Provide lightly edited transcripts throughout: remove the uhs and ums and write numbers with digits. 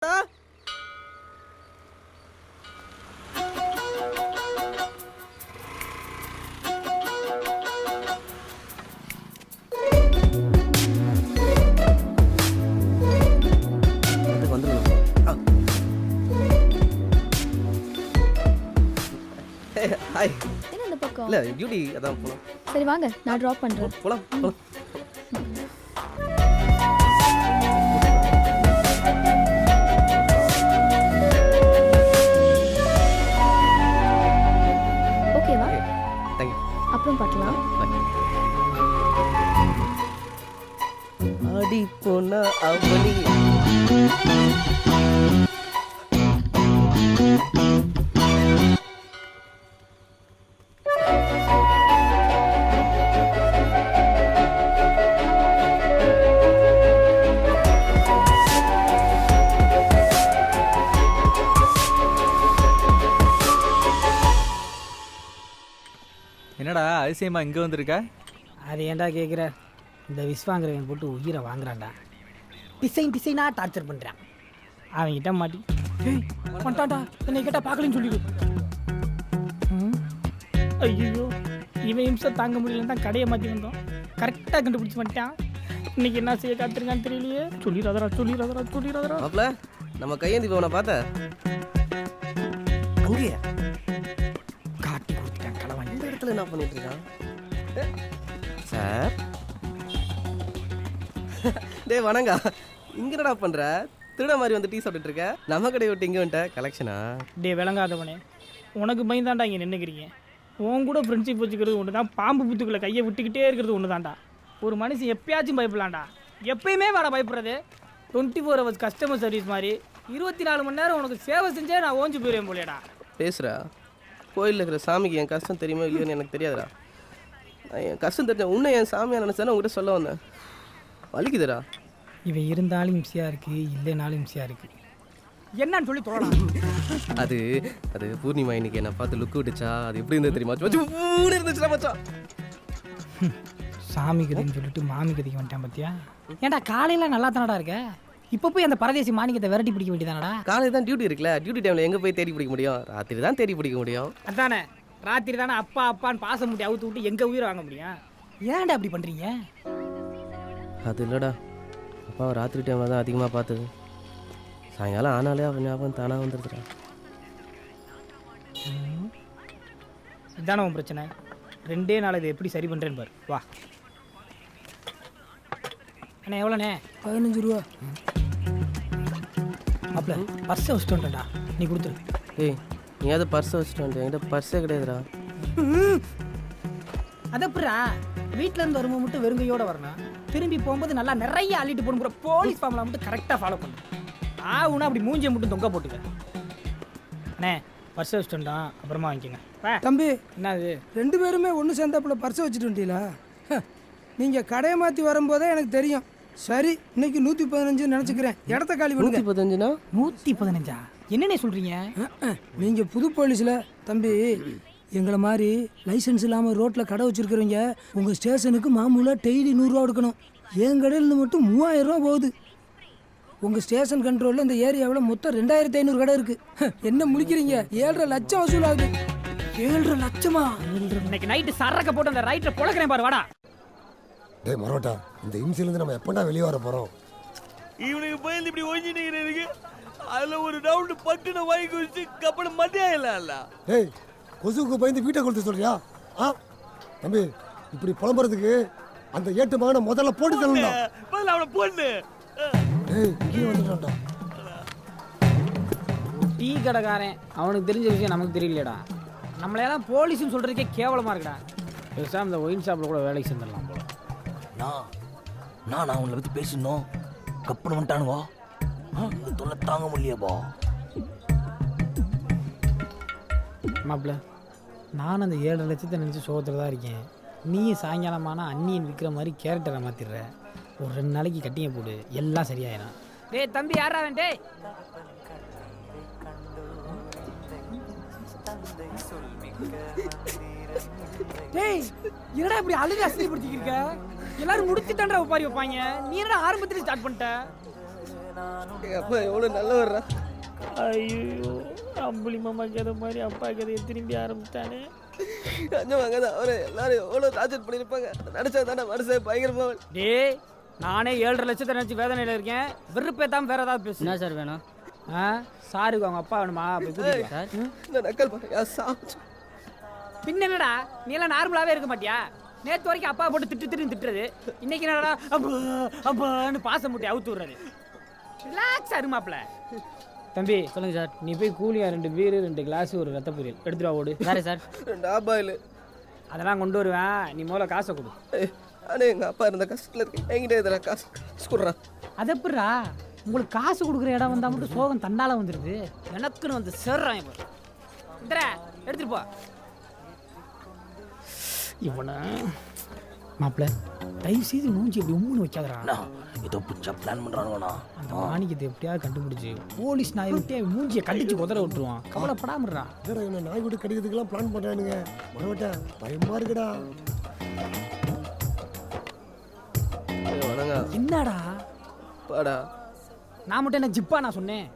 Hi. என்ன இந்த பக்கம்? இல்ல டியூட்டி அதான் போலாம். சரி வாங்க, நான் டிராப் பண்றேன். போலாம் போலாம். ஓகேவா? Thank you. அப்புறம் பார்க்கலாம். ஆடி போனா அவனி. என்னடா அதிசயமா இங்கே வந்திருக்க? அது ஏன்டா கேட்குற? இந்த விஸ்வாங்கிறவன் போட்டு உயிரை வாங்குறான்டா. டிசைனாக டார்ச்சர் பண்ணுறான். அவன்கிட்ட மாட்டி பண்ணிட்டான்டா. என்னை கேட்டால் பார்க்கலன்னு சொல்லிடு. ஐயோ, இவன் இம்சை தாங்க முடியலன்னு தான் கடையை மாற்றி வந்தோம். கரெக்டாக கண்டுபிடிச்சி பண்ணிட்டான். இன்னைக்கு என்ன செய்ய காத்திருக்கான்னு தெரியலையே. சொல்லிடாதரா. மாப்ள, நம்ம கையேந்தி பவனை பார்த்த அங்கேயா காட்டி கொடுத்துட்டான் களவாணி. இந்த இடத்துல என்ன பண்ணிட்டு இருக்கான் சார்? டேய் வணங்கா, இங்க என்னடா பண்ற? திருட மாதிரி வந்து டீ சாப்பிட்டு இருக்க. நம்ம கடையை விட்டு இங்க வந்துட்ட கலெக்ஷனா? டே விளங்காதவனே, உனக்கு பயந்தாண்டா இங்கே நின்றுக்கிறீங்க. உன் கூட ஃப்ரெண்ட்ஷிப் வச்சுக்கிறது ஒன்று தான். பாம்பு புத்துக்குள்ளே கையை விட்டுக்கிட்டே இருக்கிறது ஒன்று தான்டா. ஒரு மனுஷன் எப்பயாச்சும் பயப்படலாம்டா. எப்பயுமே வேற பயப்படுறது. 24 hours கஸ்டமர் சர்வீஸ் மாதிரி 24 மணி நேரம் உனக்கு சேவை செஞ்சே நான் ஓஞ்சி போயிடுவேன் போலேடா. பேசுறா. கோயிலில் இருக்கிற சாமிக்கு என் கஷ்டம் தெரியுமா இல்லையோன்னு எனக்கு தெரியாதுடா. நான் என் கஷ்டம் தெரிஞ்ச உன்னை என் சாமியாக நினச்சேன்னு உங்ககிட்ட சொல்ல வந்தேன். வலிக்குதுடா. இவன் இருந்தாலும் இம்சையாக இருக்குது, இல்லைனாலும் இம்சையாக இருக்குது. என்னன்னு சொல்லி தோணலாம். அது அது பூர்ணிமா இன்னைக்கு என்னை பார்த்து லுக் விட்டுச்சா? அது எப்படி இருந்தது தெரியுமா? இருந்துச்சுடா மச்சான். சாமி கதைன்னு சொல்லிட்டு மாமி கதைக்கு வந்துட்டான் பார்த்தியா? ஏன்டா காலையில் நல்லா தானடா இருக்க? இப்போ போய் அந்த பரதேசி மாணிக்கத்தை விரட்டி பிடிக்க வேண்டியதானடா. காலையில் தான் டியூட்டி இருக்குல்ல. டியூட்டி டைமில் எங்கே போய் தேடி பிடிக்க முடியும்? ராத்திரி தான் தேடி பிடிக்க முடியும். அதானே, ராத்திரி தானே அப்பான்னு பாச முட்டி அவுத்து விட்டு எங்கே உயிரை வாங்க முடியும்? ஏன்டா அப்படி பண்ணுறீங்க? அது இல்லைடா, அப்பாவை ராத்திரி டைமில் தான் அதிகமாக பார்த்தது. சாயங்காலம் ஆனாலே அவன் ஞாபகம் தானாக வந்துடுதுடா. இதான உன் பிரச்சனை. 2 நாள் இதை எப்படி சரி பண்ணுறேன்னு பாரு. வா அண்ணே, எவ்வளோண்ணே? 15 ரூபா. அப்பல பர்ஸை வச்சுட்டு வந்துட்டா, நீ கொடுத்துரு. ஏய், நீ அதை பர்ஸை வச்சுட்டு வந்துட்டு என்கிட்ட பர்ஸே கிடையாதுடா. அதப்புறா வீட்டிலேருந்து வரும்போது மட்டும் வெறுங்கையோடு வரணும். திரும்பி போகும்போது நல்லா நிறைய அள்ளிட்டு போகணும். போலீஸ் ஃபார்மில் மட்டும் கரெக்டாக ஃபாலோ பண்ணு. ஆகுனா அப்படி மூஞ்சியை மட்டும் தொங்க போட்டுக்க. அண்ணே, பர்ஸை வச்சுட்டு வந்துட்டான், அப்புறமா வாங்கிக்கோங்க. தம்பி, என்னது 2 பேருமே ஒன்று சேர்ந்தாப்புல பர்ஸை வச்சுட்டு வந்துட்டீங்களா? நீங்கள் கடையை மாற்றி வரும்போதே எனக்கு தெரியும். சரி, இன்னைக்கு 115 நினச்சிக்கிறேன். இடத்த காலி பண்ணுங்க. 115னா? 115? என்னண்ணே சொல்கிறீங்க? நீங்கள் புது போலீஸில் தம்பி. எங்களை மாதிரி லைசன்ஸ் இல்லாமல் ரோட்டில் கடை வச்சுருக்கிறவங்க உங்கள் ஸ்டேஷனுக்கு மாமூலாக டெய்லி 100 ரூபா கொடுக்கணும். என் கடையிலேருந்து மட்டும் 3000 ரூபா போகுது. உங்கள் ஸ்டேஷன் கண்ட்ரோலில் இந்த ஏரியாவில் மொத்தம் 2500 கடை இருக்குது. என்ன முடிக்கிறீங்க? 7.5 லட்சம் வசூலாகுது. 7.5 லட்சமா? இன்னைக்கு நைட்டு சரக்க போட்டு அந்த ரைட்டில் பொழக்கிறேன் பாரு. வாடா. டேய் மரோட்டா, இந்த இம்சிலேருந்து நம்ம எப்படா வெளியே வர போகிறோம்? இவனுக்கு பயந்து இப்படி ஒழிஞ்சிட்டு அதில் ஒரு ரவுண்டு பட்டுன வாங்கி குடிச்சு கப்படம் மத்தியம் இல்லைல்ல. டேய், கொசுவுக்கு பயந்து வீட்டை கொடுத்து சொல்றியா? தம்பி, இப்படி புலம்புறதுக்கு அந்த ஏட்டு மகனை முதல்ல போட்டு தரணும்டா. முதல்ல அவனை போடு. டேய், இங்கே வந்துட்டான்டா. டீ கடைக்காரன் அவனுக்கு தெரிஞ்ச விஷயம் நமக்கு தெரியலடா. நம்மளையெல்லாம் போலீஸ்னு சொல்கிறதுக்கே கேவலமாக இருக்குடா. பேசாம இந்த ஒயின் ஷாப்பில் கூட வேலைக்கு சேர்ந்துடலாம் போல. நான் அவனை பற்றி பேசணும். கப்பல் வந்துட்டானுவா, தொல்லை தாங்க முடியப்பா. மாப்பிள்ள, நானும் அந்த 7.5 லட்சத்தை நினச்சி சோகத்தில் தான் இருக்கேன். நீயும் சாயங்காலமான அண்ணியன் விற்கிற மாதிரி கேரக்டரை மாற்றிடுற. ஒரு 2 நாளைக்கு கட்டிங்க போடு, எல்லாம் சரியாயிடும். டேய் தம்பி, யாரா வேண்டே? டேய், என்னடா இப்படி அழுது அசிங்கப்படுத்திக்கிட்டு இருக்க? எல்லாரும் முடிச்சுட்டான்றா உப்பாரி வைப்பாங்க. நீ என்னடா ஆரம்பத்துல ஸ்டார்ட் பண்ணிட்ட? எங்கள் அப்பா எவ்வளோ நல்லவர்றா. ஐயோ அம்புலி மாமா கதை மாதிரி அப்பா கதையை திரும்பி ஆரம்பிச்சிட்டானே. லஞ்சம் வாங்காத அவரை எல்லாரும் எவ்வளோ டார்ச்சர் பண்ணியிருப்பாங்க. நடிச்சா தானே மனுஷன் பயங்கரமாக. டேய் நானே 7.5 லட்சத்தை நினச்சி வேதனையில் இருக்கேன். வெறுப்பேத்தாம வேற ஏதாவது பேசு. என்ன சார் வேணும்? சாருக்கு அவங்க அப்பா வேணுமா? போய் கூட்டிட்டு வா. சார் இந்த நக்கல் பாரு சாப்பிட்டு. பின்ன என்னடா நீ எல்லாம் நார்மலாவே இருக்க மாட்டியா? நேத்து வரைக்கும் அப்பா போட்டு திட்டுறது, இன்னைக்கு என்னடா அப்பா அப்பான்னு பாசம் முட்டி அவுத்து விடுறாரு. ரிலாக்ஸ் அருமாப்ல. தம்பி சொல்லுங்க சார். நீ போய் கூலியா 2 பீரு 2 கிளாஸ் ஒரு ரத்த பொரியல் எடுத்துட்டு வா ஓடு. Sorry sir. 2 ஆபாயில். அதெல்லாம் கொண்டு வருவேன். நீ முதல்ல காசை கொடு. ஆனால் எங்கள் அப்பா இருந்த கஷ்டத்தில் இருக்கு. என்கிட்ட இதில் காசு கொடுறான். அது எப்படிரா உங்களுக்கு காசு கொடுக்குற இடம் வந்தால் மட்டும் சோகம் தண்டால வந்துடுது. எனக்குன்னு வந்து சேர்றான் இப்போ. இந்தர எடுத்துட்டு போ. இவனை மாப்பிள்ள தயவு செய்து மூஞ்சி எப்படி உம்முன்னு வைக்காதடா. ஏதோ புச்சா பிளான் பண்ணுறானுவண்ணா. அந்த மாணிக்கத்தை எப்படியாவது கண்டுபிடிச்சி போலீஸ் நாயை விட்டு மூஞ்சியை கண்டிச்சு உதற விட்டுருவான். கவலைப்படாமறா. என்னடா என்ன நாய் வீடு கடிக்கிறதுக்கெல்லாம் பிளான் பண்ணுறானுங்க. வரமாட்டேன், பயமா இருக்குடா. வணங்க என்னடா பாடா. நான் மட்டும் என்ன ஜிப்பா நான் சொன்னேன்?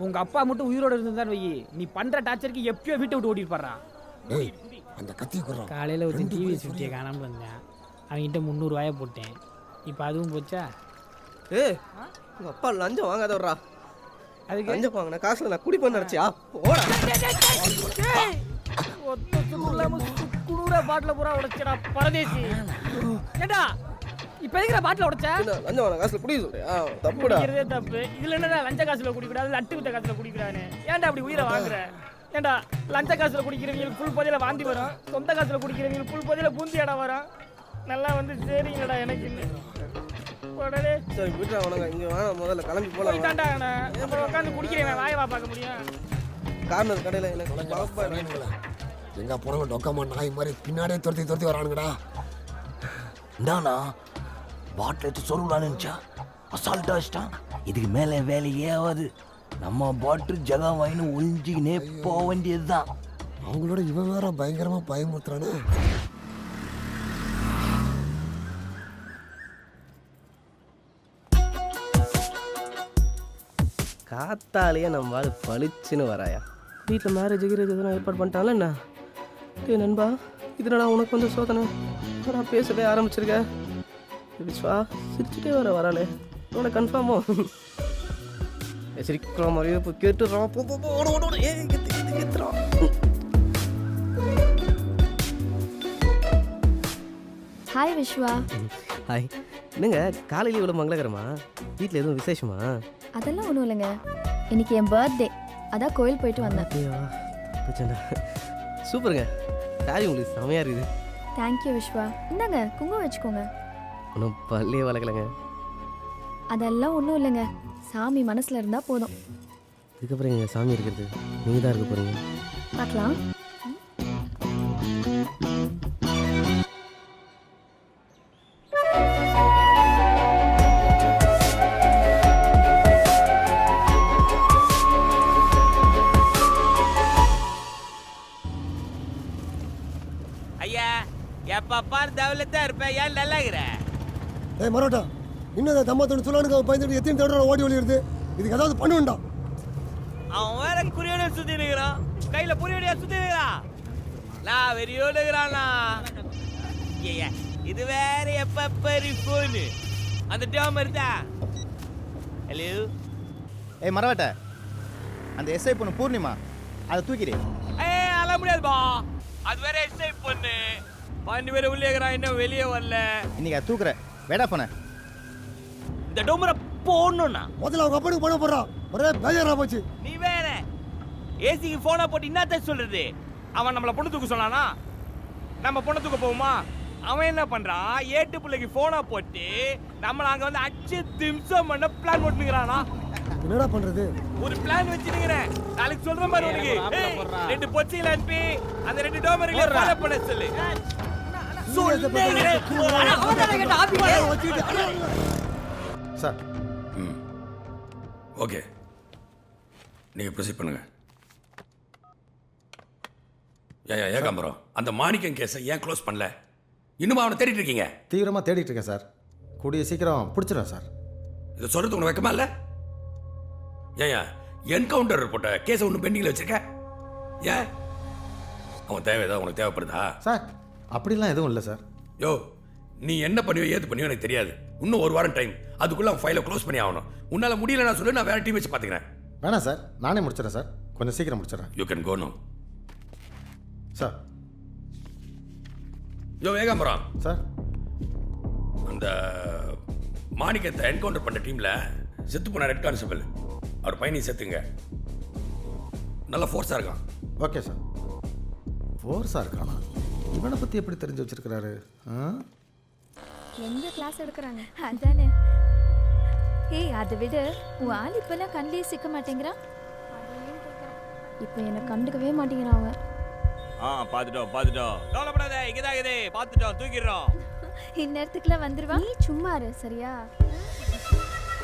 உங்க அப்பா மட்டும் உயிரோடு இருந்தான்னு வை, நீ பண்ற டார்ச்சருக்கு எப்பயோ வீட்டை விட்டு ஓட்டிட்டு போடுறா. டேய் அந்த கத்தி குடுறான். காலையில் ஒரு டிவி சுட்டியை காணாமல் வந்தேன். அவன்கிட்ட 300 ரூபாயை போட்டேன். இப்போ அதுவும் போச்சா? உங்கள் அப்பா லஞ்சம் வாங்காத வர்றா. அதுக்கு லஞ்சம் வாங்கின காசில் நான் குடிப்பேன்னு நினச்சியா? ஓடா. பாட்டில் பூரா உடைச்சடா பரதேசி. ஏண்டா இப்போ எதுக்குற பாட்டில் உடைச்சா? லஞ்சம் வாங்கின காசில் குடிக்க சொல்றியா? தப்புடா. குடிக்கிறதே தப்பு. இதுல என்னடா லஞ்ச காசுல குடிக்கூடாது, அட்டு வித்த காசுல குடிக்கிறானே. ஏன்டா அப்படி உயிரை வாங்குற? ஏண்டா லஞ்ச காசுல குடிக்கிறவங்களுக்கு ஃபுல் போதையில வாந்தி வரும், சொந்த காசுல குடிக்கிறவங்களுக்கு ஃபுல் போதையில பூந்தி இடம் வரும். நல்லா வந்து சரிங்கடா எனக்கு உடனே சரி விட்டுறா வணங்க. இங்கே வேணாம், முதல்ல கிளம்பி போகலாம். தாண்டா அப்புறம் உட்காந்து குடிக்கிறேன். வாயவா பார்க்க முடியும்? கார்னர் கடையில் எனக்கு பாப்பா எங்க போனவங்க டொக்கமா நாய் மாதிரி பின்னாடியே துரத்தி வரானுங்கடா. இந்தாண்ணா பாட்டில் எடுத்து சொல்லுலான்னு நினச்சா அசால்ட்டாக வச்சிட்டான். இதுக்கு மேலே வேலையே ஆகாது. நம்ம பாட்டில் ஜகா வாங்கின்னு ஒழிஞ்சிக்கினே போக வேண்டியது தான். அவங்களோட இவன் வேற பயங்கரமா பயமுறுத்துறானே. காத்தாலேயே நம்ம ஆள் பளிச்சுன்னு வராயா. வீட்டில் மேரேஜ் எதுனா ஏற்பாடு பண்ணிட்டாங்களா என்ன? டேய் நண்பா, இதனடா உனக்கு வந்து சோதனை. நான் பேசவே ஆரம்பிச்சிருக்கேன். விஸ்வா சிரிச்சுட்டே வராளே. உனக்கு கன்ஃபார்மோ? சிரிக்கிற மாதிரியே இப்போ கேட்டுறான். போ ஓட ஓட. கேத்துறான். ஹாய் விஸ்வா. ஹாய். என்னங்க காலையில் இவ்வளோ மங்களகரமா? வீட்டில் எதுவும் விசேஷமா? அதெல்லாம் ஒன்றும் இல்லைங்க, இன்னைக்கு என் பர்த்டே, அதான் கோயில் போயிட்டு வந்தேன். சூப்பருங்க. சாரி உங்களுக்கு செமையாக இருக்குது. தேங்க்யூ விஸ்வா. இந்தாங்க குங்குமம் வச்சுக்கோங்க. ஒன்றும் பல்லே வளர்க்கலைங்க. அதெல்லாம் ஒன்றும் இல்லைங்க, சாமி மனசில் இருந்தால் போதும். இதுக்கப்புறம் எங்கள் சாமி இருக்கிறது நீங்கள் தான் இருக்க போகிறீங்க. பார்க்கலாம். ஐயா எப்ப பாரு தவலத்தான் இருப்பேன். ஏன் நல்லா இருக்கிற? ஏய் மரோட்டா, இன்னும் தம்மாத்தோடு சொல்லானுங்க. பயந்துட்டு எத்தனை தடவை ஓடி ஒளியுது. இதுக்கு ஏதாவது பண்ணுவேன்டா. அவன் வேற குறியோட சுத்தி இருக்கிறான், கையில புரியோட சுத்தி இருக்கிறான். நான் வெறியோட இருக்கிறானா? ஐயா இது வேற எப்ப போனு அந்த டேம் இருந்தா. ஹலோ ஏய் மரவட்ட, அந்த எஸ்ஐ பொண்ணு பூர்ணிமா, அதை தூக்கிடு. ஏய் அல முடியாதுப்பா, அது வேற எஸ்ஐ பொண்ணு. 2 பேர் உள்ளே இருக்கிறான், இன்னும் வெளியே வரல. இன்னைக்கு அதை தூக்குற வேடா போன. இந்த டோமரை போடணும்னா முதல்ல அவங்க அப்பனுக்கு பண்ண போறான். ஒரே பேஜரா போச்சு. நீ வேற ஏசிக்கு போனை போட்டு என்னத்த சொல்றது? அவன் நம்மளை பொண்ணு தூக்க சொன்னானா? நம்ம பொண்ணு தூக்க போவோமா? அவன் என்ன பண்றான், ஏட்டு பிள்ளைக்கு போனை போட்டு நம்மள அங்க வந்து அச்சு திம்சம் பண்ண பிளான் போட்டுக்கிறானா? என்னடா பண்றது? ஒரு பிளான் வச்சிருக்கிறேன், நாளைக்கு சொல்றேன் பாரு உனக்கு. 2 பொச்சில அனுப்பி அந்த 2 டோமர்களை ஃபாலோ பண்ண சொல்லு. சார் ஓகே, நீங்கள் ப்ரொசீட் பண்ணுங்க. ஏன் ஏகாம்பரம், அந்த மாணிக்கம் கேஸை ஏன் க்ளோஸ் பண்ணல? இன்னும் அவனை தேடிட்டு இருக்கீங்க? தீவிரமாக தேடிட்டு இருக்கேன் சார். கூடிய சீக்கிரம் பிடிச்சிடும் சார். இதை சொல்கிறது உங்களுக்கு வெக்கமா இல்லை? ஏன் என்கவுண்டர் போட்ட கேஸை ஒன்றும் பெண்டிங்கில் வச்சிருக்க? ஏன் அவன் ஏதாவது உனக்கு தேவைப்படுதா? சார் அப்படிலாம் எதுவும் இல்லை சார். யோ, நீ என்ன பண்ணியோ ஏது பண்ணியோ எனக்கு தெரியாது. இன்னும் ஒரு வாரம் டைம், அதுக்குள்ள அவன் ஃபைலை க்ளோஸ் பண்ணி ஆகணும். உன்னால முடியல நான் சொல்லு, நான் வேற டீம் வச்சு பார்த்துக்கிறேன். வேணாம் சார், நானே முடிச்சிடறேன் சார். கொஞ்சம் சீக்கிரம் முடிச்சிடறேன். You can go no. Sir. Yo Ekambaram sir. அந்த மாணிக்கத்தை என்கவுண்டர் பண்ண டீமில் செத்து போன ரெட் கான்ஸ்டபிள் அவர் பையனை செத்துங்க. நல்ல ஃபோர்ஸாக இருக்கான். Okay sir. ஃபோர்ஸாக இருக்கானா? இவனை பற்றி எப்படி தெரிஞ்சு வச்சிருக்கிறாரு? எந்த கிளாஸ் எடுக்கிறாங்க அதானே. ஏய் அதை விட உன் ஆள் இப்பெல்லாம் கண்ணிலே சிக்க மாட்டேங்கிறான். இப்போ என்னை கண்டுக்கவே மாட்டேங்கிறான் அவன். பார்த்துட்டோம் கவலைப்படாத, இங்கதான் இது பார்த்துட்டோம், தூக்கிடுறோம். இந்நேரத்துக்குலாம் வந்துருவான். நீ சும்மா இரு சரியா?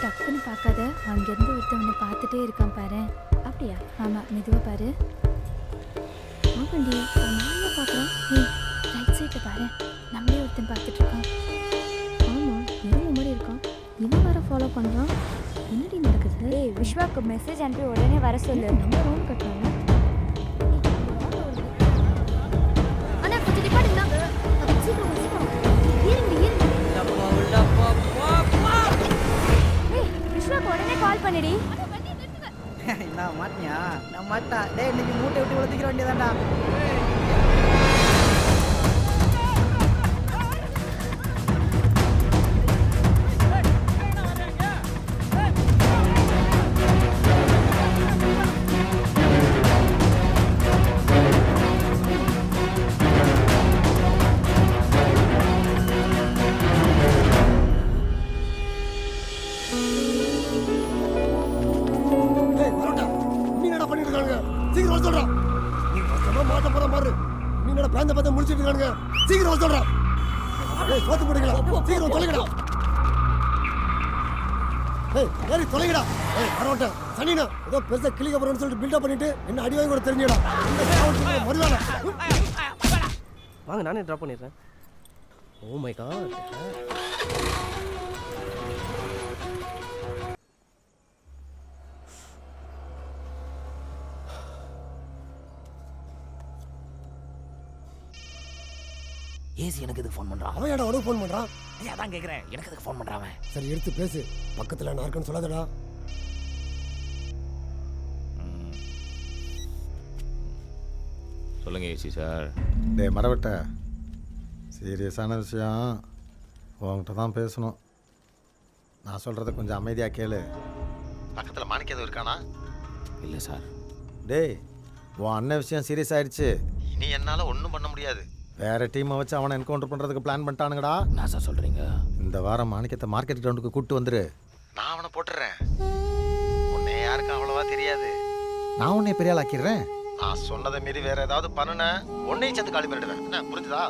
டக்குன்னு பார்க்காத, அங்கேருந்து ஒருத்தவனை பார்த்துட்டே இருக்கான் பாரு. அப்படியா? ஆமாம், மெதுவாக பாரு. ஆமாண்டி, நானே பார்க்குறோம். ஏய் ரைட் சைடில் பாரு, நம்மளே ஒருத்தன் பார்த்துட்டு இருக்கான். ஆமாம், நிறைய மாதிரி இருக்கான். இவன் வர ஃபாலோ பண்ணுறான். என்னடி நடக்குது? ஏய் விஸ்வாக்கு மெசேஜ் அனுப்பி உடனே வர சொல்லு. நம்ம ரூம் கட்டுறாங்க. அண்ணா கொஞ்சம் நிப்பாடுங்க. சீக்கிரம் சீக்கிரம் ஏறுங்க. ஏய் விஸ்வாக்கு உடனே கால் பண்ணிடி. நான் மாட்டியா? நான் மாட்டா. டேய் இன்னைக்கு மூட்டை விட்டு உழைச்சிக்கிற வேண்டியதாண்டா. சீக்கிரம் சொல்றேன். சோத்து போடுங்களா, சீக்கிரம் தொலைங்கடா. ஏறி தொலைங்கடா. பரவாட்ட சனினா ஏதோ பெருசா கிளிக்க போறோம்னு சொல்லிட்டு பில்டப் பண்ணிட்டு என்ன அடி வாங்கி கூட தெரிஞ்சுடா. மறுவேளை வாங்க, நானே ட்ராப் பண்ணிடுறேன். Oh my God. ஏசி எனக்கு எதுக்கு ஃபோன் பண்றான்? அவன் ஏடா உனக்கு ஃபோன் பண்றான்? அதான் கேட்குறேன், எனக்கு எதுக்கு ஃபோன் பண்றான் அவன்? சரி எடுத்து பேசு, பக்கத்தில் நான் இருக்கேன்னு சொல்லாதடா. சொல்லுங்க ஏசி சார். டே மரவட்ட, சீரியஸான விஷயம் உங்ககிட்ட தான் பேசணும். நான் சொல்கிறத கொஞ்சம் அமைதியாக கேளு. பக்கத்தில் மாணிக்கம் எதுவும் இருக்கானா? இல்லை சார். டேய் உன் அண்ணன் விஷயம் சீரியஸ் ஆயிடுச்சு. இனி என்னால் ஒன்றும் பண்ண முடியாது. வேற டீமை வச்சு அவனை என்கவுண்டர் பண்ணுறதுக்கு பிளான் பண்ணிட்டானுங்கடா. என்ன சார் சொல்கிறீங்க? இந்த வாரம் மாணிக்கத்தை மார்க்கெட் கிரவுண்டுக்கு கூப்பிட்டு வந்துரு. நான் அவனை போட்டுறேன். உன்னை யாருக்கும் அவ்வளோவா தெரியாது. நான் உன்னை பெரிய ஆள் ஆக்கிடுறேன். நான் சொன்னதை மீறி வேற ஏதாவது பண்ணுன உன்னையும் சேர்த்து காலி பண்ணிடுவேன். என்ன புரிஞ்சுதா?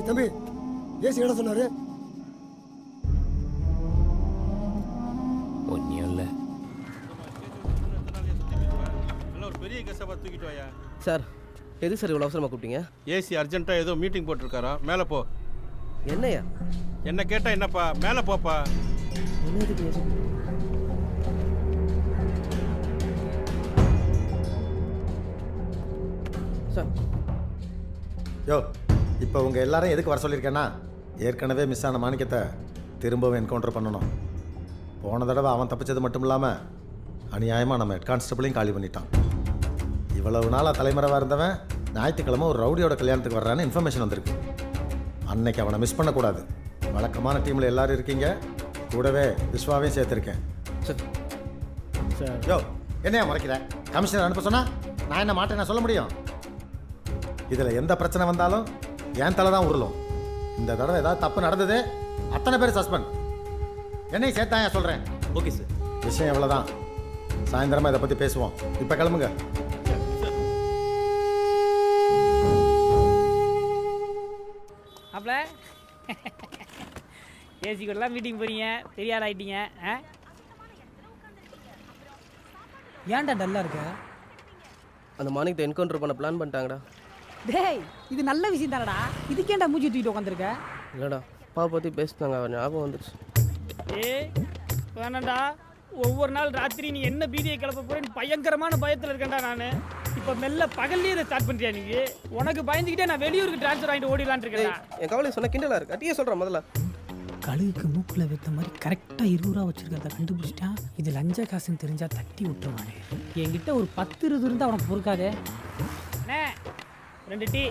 தம்பி ஏசி என்ன சொன்னாரு? ஒன்றும் இல்லை. ஒரு பெரிய கெஸ்டாக தூக்கிட்டு வாயா. சார் எது சார் இவ்வளோ அவசரமாக கூப்பிட்டீங்க? ஏசி அர்ஜென்ட்டாக ஏதோ மீட்டிங் போட்டிருக்காரா, மேலே போ. என்னையா? என்ன கேட்டால் என்னப்பா, மேலே போப்பா. என்னதுக்கு சார்? யோ இப்போ உங்கள் எல்லாரும் எதுக்கு வர சொல்லியிருக்கேன்னா, ஏற்கனவே மிஸ் ஆன மாணிக்கத்தை திரும்பவும் என்கவுண்டர் பண்ணணும். போன தடவை அவன் தப்பிச்சது மட்டும் இல்லாமல் அநியாயமாக நம்ம ஹெட் கான்ஸ்டபிளையும் காலி பண்ணிட்டான். இவ்வளவு நாளாக தலைமறைவாக இருந்தவன் ஞாயிற்றுக்கிழமை ஒரு ரவுடியோட கல்யாணத்துக்கு வர்றான்னு இன்ஃபர்மேஷன் வந்திருக்கு. அன்னைக்கு அவனை மிஸ் பண்ணக்கூடாது. வழக்கமான டீமில் எல்லாரும் இருக்கீங்க, கூடவே விஸ்வாவையும் சேர்த்துருக்கேன். சார் யோ என்னையா முறைக்கிறேன்? கமிஷனர் அனுப்ப சொன்னா நான் என்ன மாட்டேன் நான் சொல்ல முடியும்? இதில் எந்த பிரச்சனை வந்தாலும் என் தலை தான் உருளும். இந்த தடவை ஏதாவது தப்பு நடந்தது அத்தனை பேர் சஸ்பெண்ட். என்னையும் சேர்த்தாங்க சொல்கிறேன். Okay sir. விஷயம் எவ்வளோதான். சாயந்தரமாக இதை பற்றி பேசுவோம். இப்போ கிளம்புங்க. அப்பல ஏசி கூடலாம் மீட்டிங் போறீங்க, பெரிய ஆள் ஆயிட்டீங்க. ஏன்டா டல்லா இருக்க? அந்த மார்னிங் என்கவுண்டர் பண்ண பிளான் பண்ணிட்டாங்கடா. டேய் இது நல்ல விஷயம் தானடா. இதுக்கேண்டா மூஞ்சி தூக்கிட்டு உட்காந்துருக்க? இல்லைடா, அப்பாவை பற்றி பேசினாங்க, ஞாபகம் வந்துடுச்சு. ஏய் வேணாண்டா, ஒவ்வொரு நாள் ராத்திரி நீ என்ன பீதியை கிளப்ப போறேன்னு பயங்கரமான பயத்தில் இருக்கேன்டா நான். இப்போ மெல்ல பகல்லே இதை ஸ்டார்ட் பண்ணுறியா நீ? உனக்கு பயந்துக்கிட்டே நான் வெளியூருக்கு ட்ரான்ஸ்ஃபர் வாங்கிட்டு ஓடிடலான்னு இருக்கேன். என் கவலை சொன்ன கிண்டலா இருக்கு. அட்டியே சொல்கிறேன் முதல்ல. கழுகுக்கு மூக்கில் வைத்த மாதிரி கரெக்டாக 20 ரூபா வச்சுருக்கிறத கண்டுபிடிச்சிட்டா இது லஞ்ச காசுன்னு தெரிஞ்சால் தட்டி விட்டுருவானே. என்கிட்ட ஒரு 10-20 இருந்தால் அவனுக்கு பொறுக்காதே. அண்ணே 2 டீ.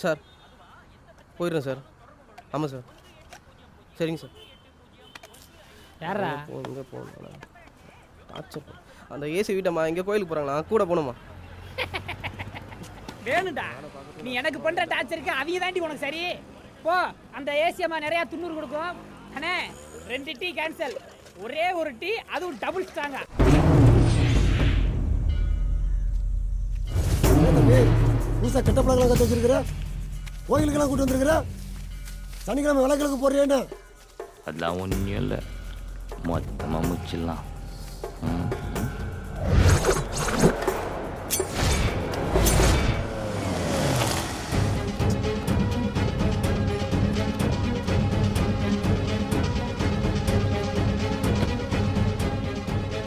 சார் போயிடுறேன் சார். ஆமாம் சார். சரிங்க சார். யாரா? எங்கே போகணும்? டார்ச்சர். அந்த ஏசி வீட்டம்மா இங்கே கோயிலுக்கு போகிறாங்களா? கூட போகணுமா? வேணும்டா, நீ எனக்கு பண்ற டார்ச்சருக்கு அவிய தாண்டி உனக்கு சரி. போ, அந்த ஏசியம்மா நிறையா துண்ணூறு கொடுக்கும். அண்ணே 2 டீ கேன்சல். ஒரே ஒரு டீ, அதுவும் டபுள் ஸ்ட்ராங்கா. புதுசாக கெட்ட பழங்களாம் கற்று வச்சிருக்கிற, கோயிலுக்கெல்லாம் கூட்டு வந்திருக்கிற, சனிக்கிழமை விளக்கிழக்கு போடுறியேன்னு. அதெல்லாம் ஒன்றும் இல்லை, மொத்தமாக முச்சிடலாம்.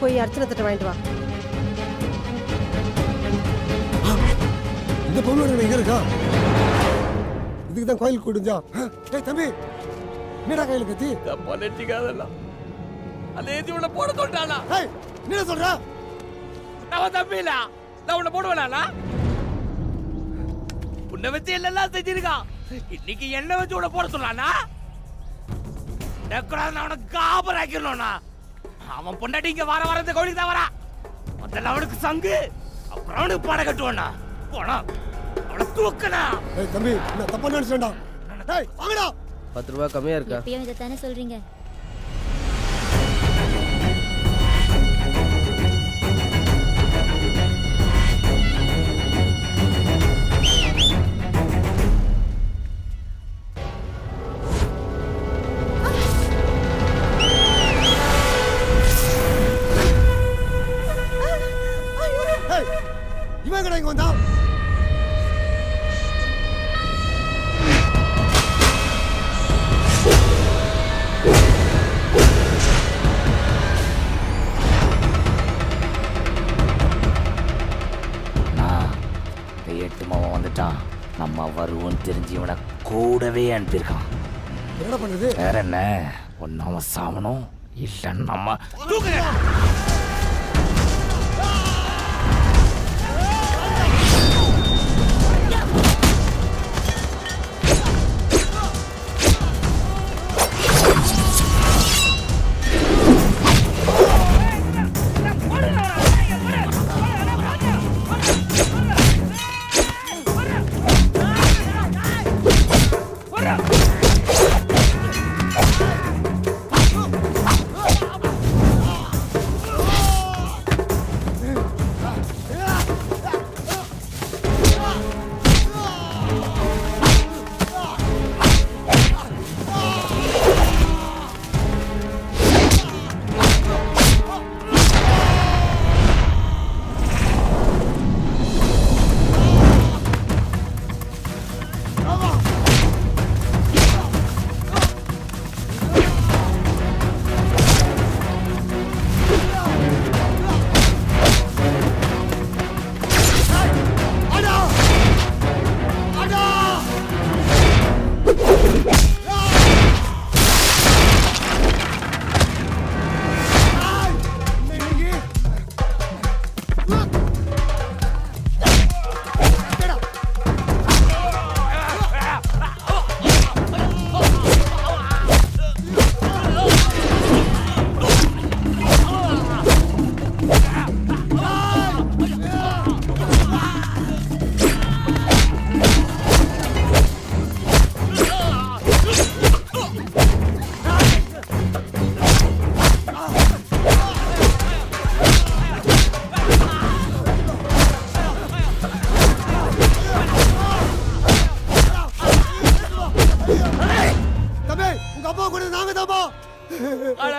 போய் அர்ச்சனை தட்டை வாங்கிட்டு வா. இந்த பொண்ணு எங்க இருக்கா? இதுக்கு தான் கோயிலுக்கு கூட்டுஞ்சா? ஏய் தம்பி, என்னடா கையில் கத்தி? தப்பா நெட்டிக்காதெல்லாம் அந்த ஏசி உன்னை போட சொல்லிட்டானா? ஏய் என்ன சொல்ற? நான் தம்பி இல்ல, நான் உன்னை போடுவேனா? உன்னை வச்சு எல்லாம் செஞ்சிருக்கான். இன்னைக்கு என்ன வச்சு உன்னை போட சொல்லானா? நான் அவனுக்கு காபர் ஆக்கிடணும்னா அவன் பொண்டாட்டி இங்க வர இந்த கோயிலுக்கு தான் வரா. முதல்ல அவனுக்கு சங்கு, அப்புறம் அவனுக்கு படை கட்டுவானா. போனா அவனை தூக்கனா. ஏய் தம்பி, நான் தப்பா நினைச்சேன்டா. ஏய் வாங்கடா. 10 ரூபா கம்மியாக இருக்கா? எப்பயும் இதை தானே சொல்றீங்க. இவன் கடை இங்க வந்தா? எட்டுமாவன் வந்துட்டான். நம்ம வருவோன்னு தெரிஞ்சு இவனை கூடவே அனுப்பியிருக்கான். என்ன பண்றது? வேற என்ன, ஒன்னு அவன் சாவணும், இல்ல நம்ம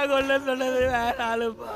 கொள்ள சொன்னது வேணாலுப்பா.